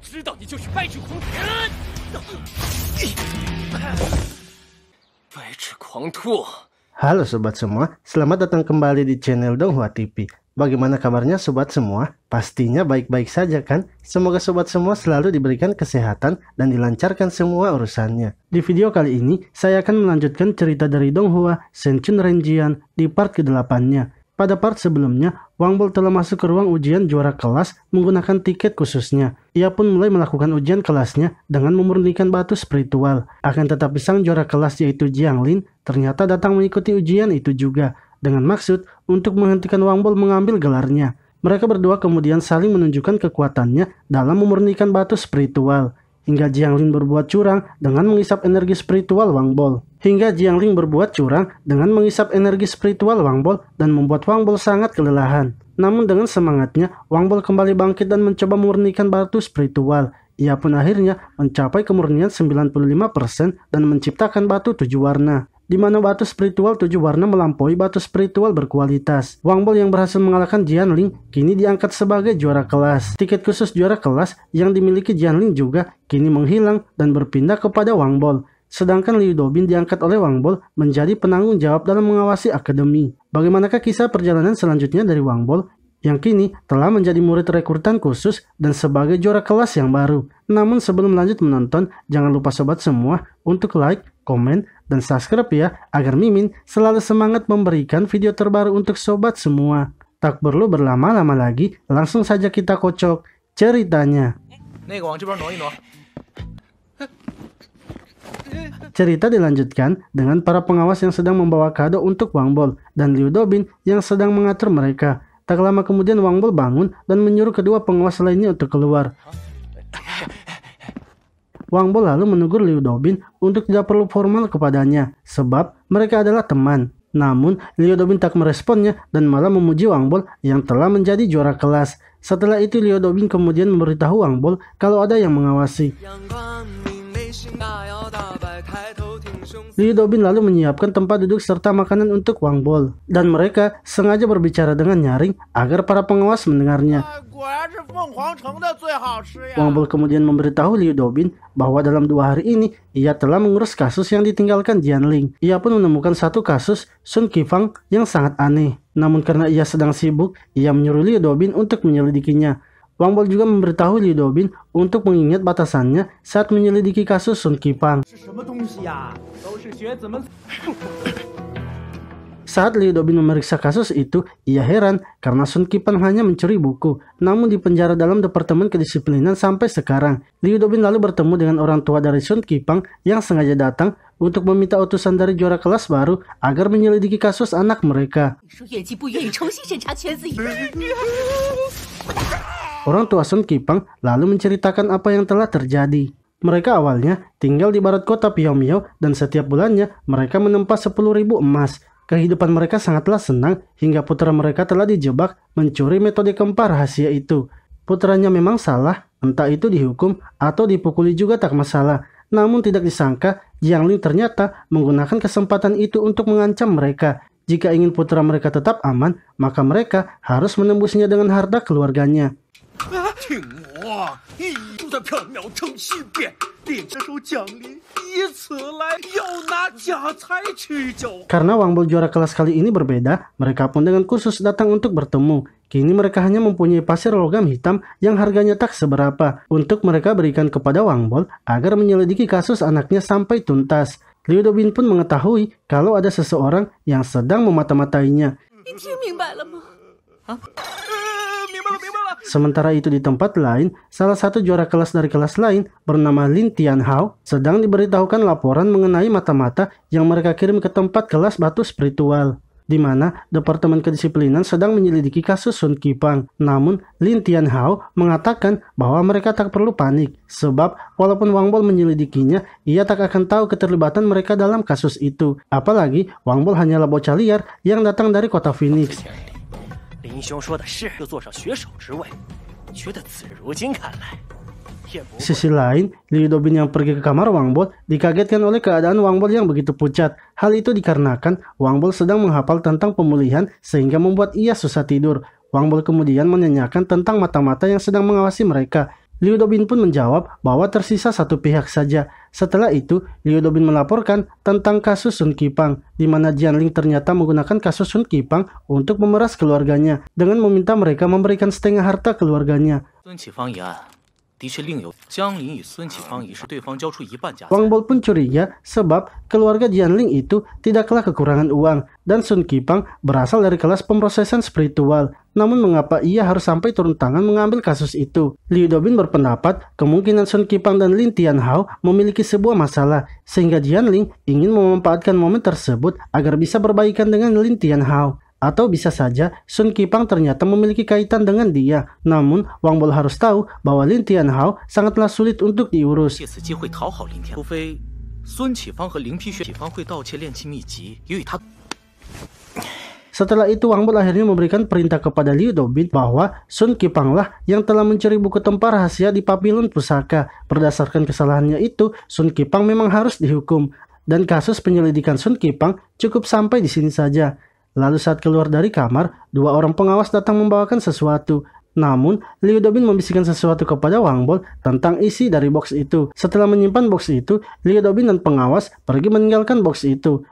知道你就是白纸狂天。白纸狂兔。 Halo sobat semua, selamat datang kembali di channel Donghua TV. Bagaimana kabarnya sobat semua? Pastinya baik-baik saja kan? Semoga sobat semua selalu diberikan kesehatan dan dilancarkan semua urusannya. Di video kali ini, saya akan melanjutkan cerita dari Donghua Senchun Renjian di part ke-8-nya. Pada part sebelumnya, Wang Bol telah masuk ke ruang ujian juara kelas menggunakan tiket khususnya. Ia pun mulai melakukan ujian kelasnya dengan memurnikan batu spiritual. Akan tetapi sang juara kelas yaitu Jiang Lin ternyata datang mengikuti ujian itu juga, dengan maksud untuk menghentikan Wang Bol mengambil gelarnya. Mereka berdua kemudian saling menunjukkan kekuatannya dalam memurnikan batu spiritual. Hingga Jiang Lin berbuat curang dengan mengisap energi spiritual Wang Bol. Dan membuat Wang Bol sangat kelelahan. Namun dengan semangatnya, Wang Bol kembali bangkit dan mencoba memurnikan batu spiritual. Ia pun akhirnya mencapai kemurnian 95% dan menciptakan batu 7 warna. Di mana batu spiritual 7 warna melampaui batu spiritual berkualitas. Wang Bol yang berhasil mengalahkan Jiang Lin kini diangkat sebagai juara kelas. Tiket khusus juara kelas yang dimiliki Jiang Lin juga kini menghilang dan berpindah kepada Wang Bol. Sedangkan Liu Dobin diangkat oleh Wang Bol menjadi penanggung jawab dalam mengawasi akademi. Bagaimanakah kisah perjalanan selanjutnya dari Wang Bol yang kini telah menjadi murid rekrutan khusus dan sebagai juara kelas yang baru? Namun sebelum lanjut menonton, jangan lupa sobat semua untuk like, komen, dan subscribe ya, agar Mimin selalu semangat memberikan video terbaru untuk sobat semua. Tak perlu berlama-lama lagi, langsung saja kita kocok ceritanya. Cerita dilanjutkan dengan para pengawas yang sedang membawa kado untuk Wang Bol dan Liu Dobin yang sedang mengatur mereka. Tak lama kemudian Wang Bol bangun dan menyuruh kedua pengawas lainnya untuk keluar. Wang Bol lalu menegur Liu Dobin untuk tidak perlu formal kepadanya, sebab mereka adalah teman. Namun, Liu Dobin tak meresponnya dan malah memuji Wang Bol yang telah menjadi juara kelas. Setelah itu, Liu Dobin kemudian memberitahu Wang Bol kalau ada yang mengawasi. Liu Dobin lalu menyiapkan tempat duduk serta makanan untuk Wang Bol. Dan mereka sengaja berbicara dengan nyaring agar para pengawas mendengarnya. Wang Bol kemudian memberitahu Liu Dobin bahwa dalam 2 hari ini ia telah mengurus kasus yang ditinggalkan Jiang Lin. Ia pun menemukan satu kasus Sun Qifang yang sangat aneh. Namun karena ia sedang sibuk, ia menyuruh Liu Dobin untuk menyelidikinya. Wang Bol juga memberitahu Liu Dobin untuk mengingat batasannya saat menyelidiki kasus Sun Qifang. Saat Liu Dobin memeriksa kasus itu, ia heran karena Sun Qifang hanya mencuri buku, namun dipenjara dalam Departemen Kedisiplinan sampai sekarang. Liu Dobin lalu bertemu dengan orang tua dari Sun Qifang yang sengaja datang untuk meminta utusan dari juara kelas baru agar menyelidiki kasus anak mereka. Orang tua Sun Qifang lalu menceritakan apa yang telah terjadi. Mereka awalnya tinggal di barat kota Piao Miao dan setiap bulannya mereka menempa 10.000 emas. Kehidupan mereka sangatlah senang hingga putra mereka telah dijebak mencuri metode kembar rahasia itu. Putranya memang salah, entah itu dihukum atau dipukuli juga tak masalah. Namun tidak disangka, Jiang Lin ternyata menggunakan kesempatan itu untuk mengancam mereka. Jika ingin putra mereka tetap aman, maka mereka harus menembusnya dengan harta keluarganya. Karena Wang Bol juara kelas kali ini berbeda, mereka pun dengan khusus datang untuk bertemu. Kini mereka hanya mempunyai pasir logam hitam yang harganya tak seberapa untuk mereka berikan kepada Wang Bol agar menyelidiki kasus anaknya sampai tuntas. Liu Dobin pun mengetahui kalau ada seseorang yang sedang memata-matainya. Sementara itu di tempat lain, salah satu juara kelas dari kelas lain bernama Lin Tianhao sedang diberitahukan laporan mengenai mata-mata yang mereka kirim ke tempat kelas batu spiritual, di mana Departemen Kedisiplinan sedang menyelidiki kasus Sun Qifang. Namun, Lin Tianhao mengatakan bahwa mereka tak perlu panik, sebab walaupun Wang Bol menyelidikinya, ia tak akan tahu keterlibatan mereka dalam kasus itu. Apalagi, Wang Bol hanyalah bocah liar yang datang dari kota Phoenix. Sisi lain, Liu Dobin yang pergi ke kamar Wang Bol dikagetkan oleh keadaan Wang Bol yang begitu pucat. Hal itu dikarenakan Wang Bol sedang menghafal tentang pemulihan sehingga membuat ia susah tidur. Wang Bol kemudian menanyakan tentang mata-mata yang sedang mengawasi mereka. Liu Dobin pun menjawab bahwa tersisa satu pihak saja. Setelah itu, Liu Dobin melaporkan tentang kasus Sun Qipang, di mana Jianling ternyata menggunakan kasus Sun Qipang untuk memeras keluarganya, dengan meminta mereka memberikan setengah harta keluarganya. Wang Bol pun curiga sebab keluarga Jianling itu tidaklah kekurangan uang, dan Sun Qipang berasal dari kelas pemrosesan spiritual. Namun mengapa ia harus sampai turun tangan mengambil kasus itu? Liu Dobin berpendapat kemungkinan Sun Qipang dan Lin Tianhao memiliki sebuah masalah, sehingga Jianling ingin memanfaatkan momen tersebut agar bisa berbaikan dengan Lin Tianhao. Atau bisa saja Sun Qipang ternyata memiliki kaitan dengan dia. Namun Wang Bol harus tahu bahwa Lin Tianhao sangatlah sulit untuk diurus. Setelah itu Wang Bol akhirnya memberikan perintah kepada Liu Dobin bahwa Sun Qipang lah yang telah mencuri buku tempar rahasia di Papilon Pusaka. Berdasarkan kesalahannya itu, Sun Qipang memang harus dihukum. Dan kasus penyelidikan Sun Qipang cukup sampai di sini saja. Lalu saat keluar dari kamar, dua orang pengawas datang membawakan sesuatu. Namun, Liu Dobin membisikkan sesuatu kepada Wang Bol tentang isi dari box itu. Setelah menyimpan box itu, Liu Dobin dan pengawas pergi meninggalkan box itu.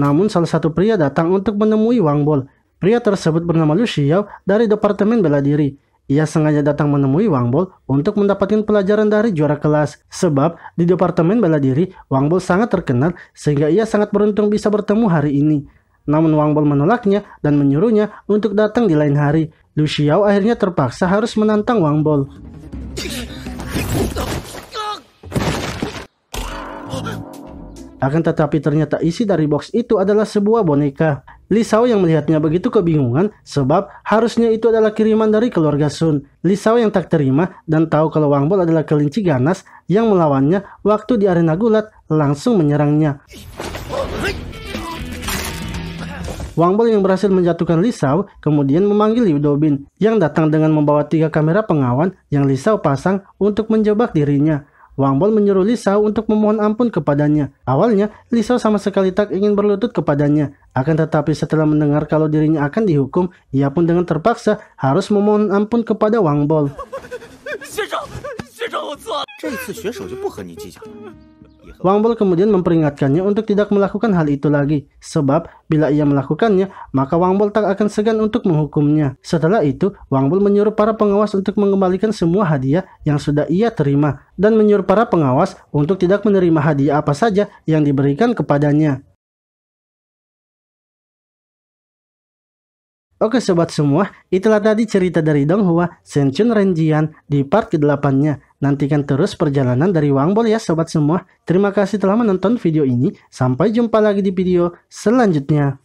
Namun salah satu pria datang untuk menemui Wang Bol. Pria tersebut bernama Lu Xiao dari Departemen Bela Diri. Ia sengaja datang menemui Wang Bol untuk mendapatkan pelajaran dari juara kelas. Sebab di Departemen Bela Diri, Wang Bol sangat terkenal sehingga ia sangat beruntung bisa bertemu hari ini. Namun Wang Bol menolaknya dan menyuruhnya untuk datang di lain hari. Lu Xiao akhirnya terpaksa harus menantang Wang Bol. Akan tetapi ternyata isi dari box itu adalah sebuah boneka. Li Shao yang melihatnya begitu kebingungan sebab harusnya itu adalah kiriman dari keluarga Sun. Li Shao yang tak terima dan tahu kalau Wang Bol adalah kelinci ganas yang melawannya waktu di arena gulat langsung menyerangnya. Wang Bol yang berhasil menjatuhkan Li Shao kemudian memanggil Liu Dobin yang datang dengan membawa 3 kamera pengawan yang Li Shao pasang untuk menjebak dirinya. Wang Bol menyuruh Li Shao untuk memohon ampun kepadanya. Awalnya, Li Shao sama sekali tak ingin berlutut kepadanya. Akan tetapi setelah mendengar kalau dirinya akan dihukum, ia pun dengan terpaksa harus memohon ampun kepada Wang Bol. Wang Bol kemudian memperingatkannya untuk tidak melakukan hal itu lagi, sebab bila ia melakukannya, maka Wang Bol tak akan segan untuk menghukumnya. Setelah itu, Wang Bol menyuruh para pengawas untuk mengembalikan semua hadiah yang sudah ia terima, dan menyuruh para pengawas untuk tidak menerima hadiah apa saja yang diberikan kepadanya. Oke sobat semua, itulah tadi cerita dari Donghua Shenchun Renjian di part ke-8-nya. Nantikan terus perjalanan dari Wang Bol ya sobat semua. Terima kasih telah menonton video ini. Sampai jumpa lagi di video selanjutnya.